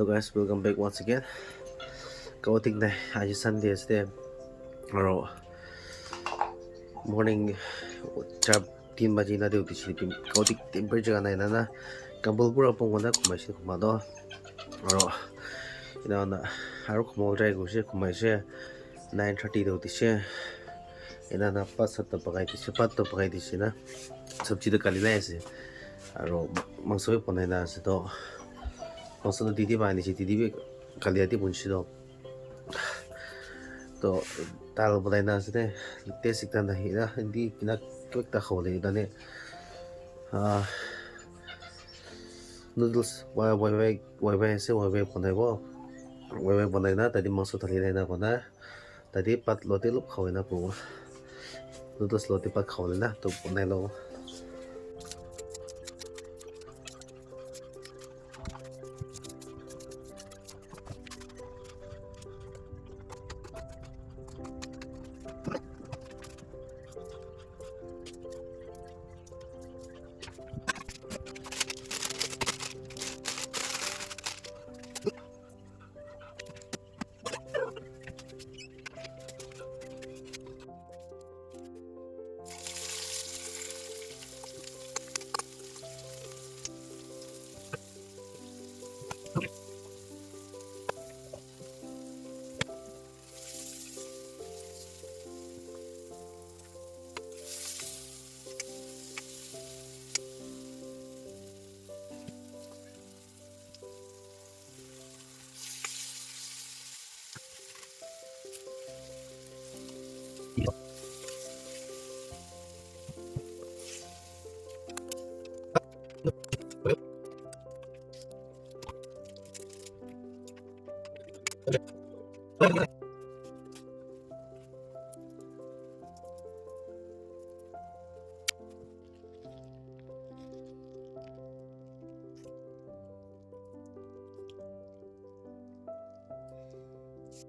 Hello guys, welcome back once again. Kau ting này, आज Sunday है, और morning 3 बजे ना देवती छी पिम kau ting temperature ना ना कंबल पूरा पंगो ना कुमाई से कुमा दो और इना ना हारो कुमाई ड्राई गुसे कुमाई से 9:30 देवती से इना ना 5-7 पकाई दिसे 5 तो पकाई दिसे ना सब्जी तो काली ना ऐसे और मांस भी बनाई ना ऐसे तो मांस तो दीदी बानी छी दीदी भी काली आती बुनशी तो दाल बनाई ना से टेस्ट इतना नहीं ना हिंदी किना क्विक ता खोले इधर ने noodles वाई से वाई बनाई ना तभी मांस थाली ना बना तभी पत लोटे लोग खाओ ना पूरा noodles लोटे पत खाओ ना तो बनाई लो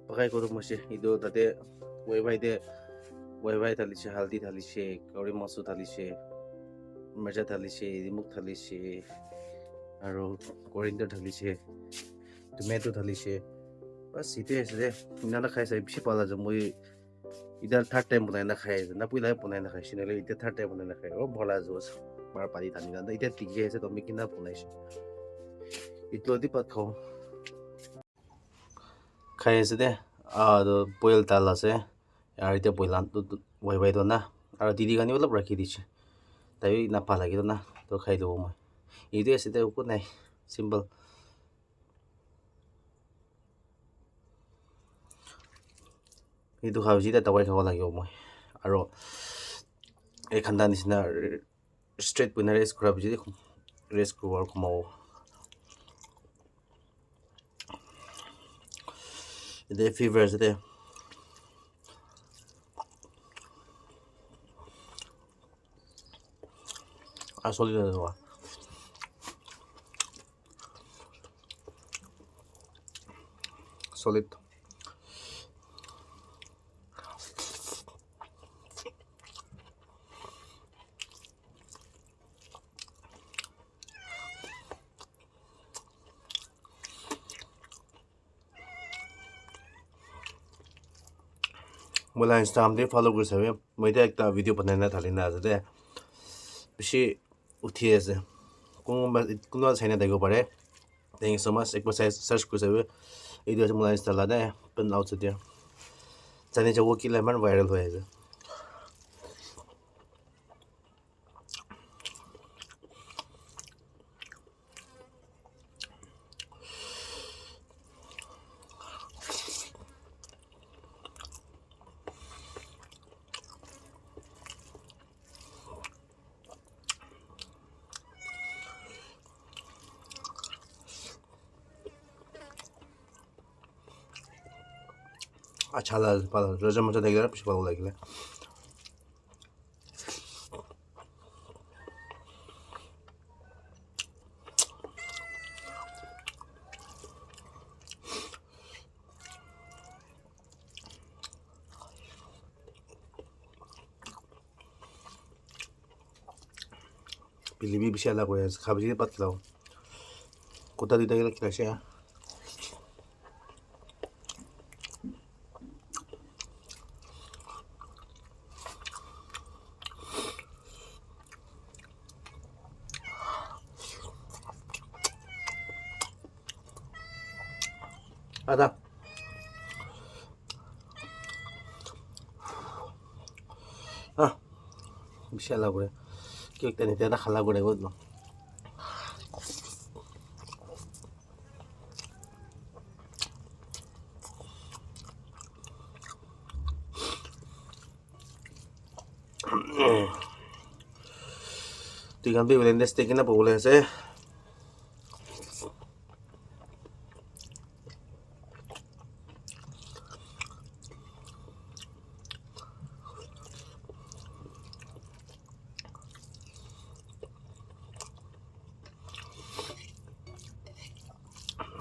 पकाई को तो मशे इधर तते वाई थाली से हल्दी थाली से कौड़ी मसू थाली से मिर्चा थाली से रिमुक थाली से और कोरिंडर थाली से टोमेटो थाली से बस इतने ऐसे इन्हें ना खाए सब भी पाला जब मुझे इधर थर्ड टाइम बनाए ना खाए ना पुई लाइफ बनाए ना खाए सिनेले इधर थर्ड टाइम बनाए ना खाए और भला जो बार पानी थाली ना इधर तीखे ऐसे तो मैं कितना बनाए से इतना दी पत खाओ खाए ऐसे दे तो boil डाला से यार इधर boil आन तो वाई तो ना और दीदी का नहीं मतलब रखी दीचे तभी ना पाला की तो ना तो खाई दो मैं इधर ऐसे दे ऊपर नहीं simple itu hawji da tawai khawa lagi omoi aro e khanda nisna straight puna race kura biji race kura kuma de fevers de a solid de wa solid Mula Instagram de follow कर सकते हैं मैं तो एक ता video बनाना था लेना आज दे पिछे उठिए से कौन बात चाहिए देखो पड़े thank you so much एक बार सर्च कर सकते हैं वीडियो से मुला Instagram लाना है पन आउट से दिया जाने जो वो की लेमन वायरल हुआ है अच्छा लगा पाला रोज़ मुझे देख रहा पिछले बार लग गया Pilibi bisa lah gue, kabar ini pat lah. Kota di daerah kita sih ya. Ada. Ah, bisa lah gue. Kita nih tiada kalah gue deh lo. Tinggal beli blender steak na po boleh saya.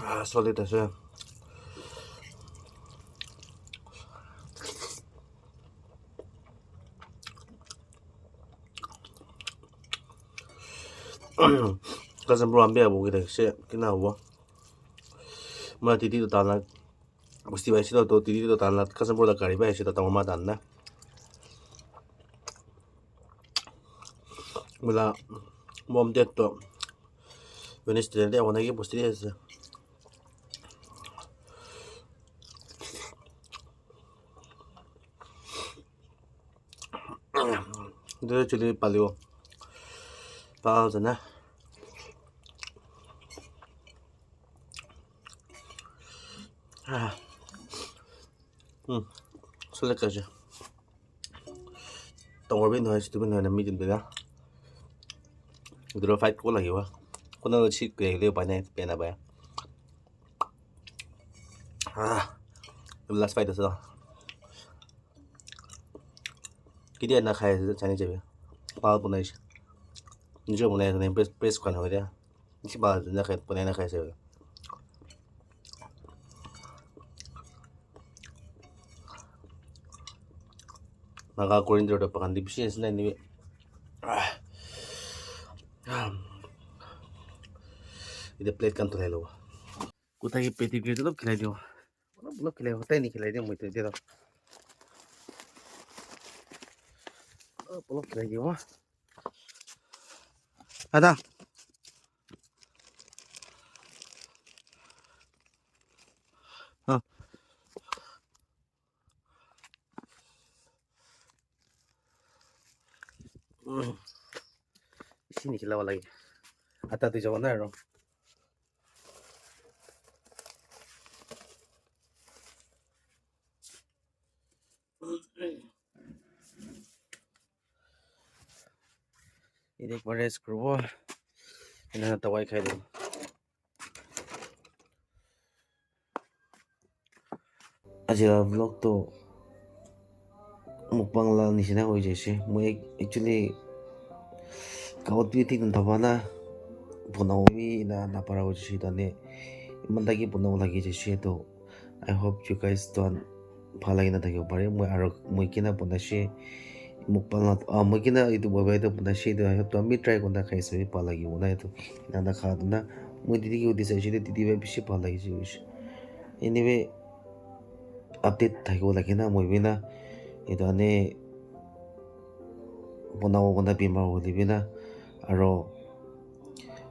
Ah, solid saya. Kasi bro ambil abu kita sih kena abu. Mula titi tu tanah. Mesti baik sih tu titi tu tanah. Kasi bro dah kari baik sih tu tamu mata tanah. Mula bom dia tu. Wednesday dia awak lagi pasti dia sih. Dia cili palio. Pau sana. Ah. Sulit aja. Tunggu bentar aja tu bentar nak meeting tu dah. Udah fight ko lagi wah. Kau nak cheat ke dia banyak pena bayar. Ah. Last fight tu dah. Kita nak kaya cani je. Pau pun aja. Ni je pun aja ni press kan awak dia. Ni pau nak kaya pun nak kaya je. Maka kurin tu dah pakai di bisnes ni ni. Ini plate kan tu hello. Kutai peti gitu tu kilai dia. Belum kilai hotai ni kilai dia muat dia tu. Belum kilai dia mah. Ada. Ha. Sini kilai lagi. Ada tu jauh mana ro. Ini pada screw. Ini nak tawai kai dia. Aja vlog tu mukbang lah ni sini aku jadi. Moi actually kau tu itu tu apa na? Punau ni na para aku jadi tu ni. Mandagi punau lagi jadi tu. I hope you guys don't palagi na tayo pare. Moi kina punasi mukbang lah. Moi kina itu bawa itu punasi tu. I hope tu ambil try kau nak kai sini palagi una itu. Nanda kau tu na. Moi titi kau disa jadi titi bawa bisi palagi jadi. Anyway. Update tayo lagi na mo bina ito ane punaw ko na bimar ko bina aro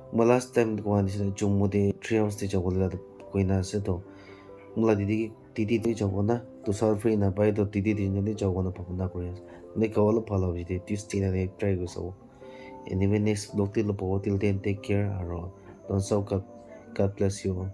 mo last time ko ani sila jummo de 3 hours de jago la ko ina se to mula didi de jago na to sal free na pai to didi de jago na papuna ko ya ne ko lo palo bi de Tuesday na try ko so anyway next vlog till lo po till then take care aro don't so God bless you all.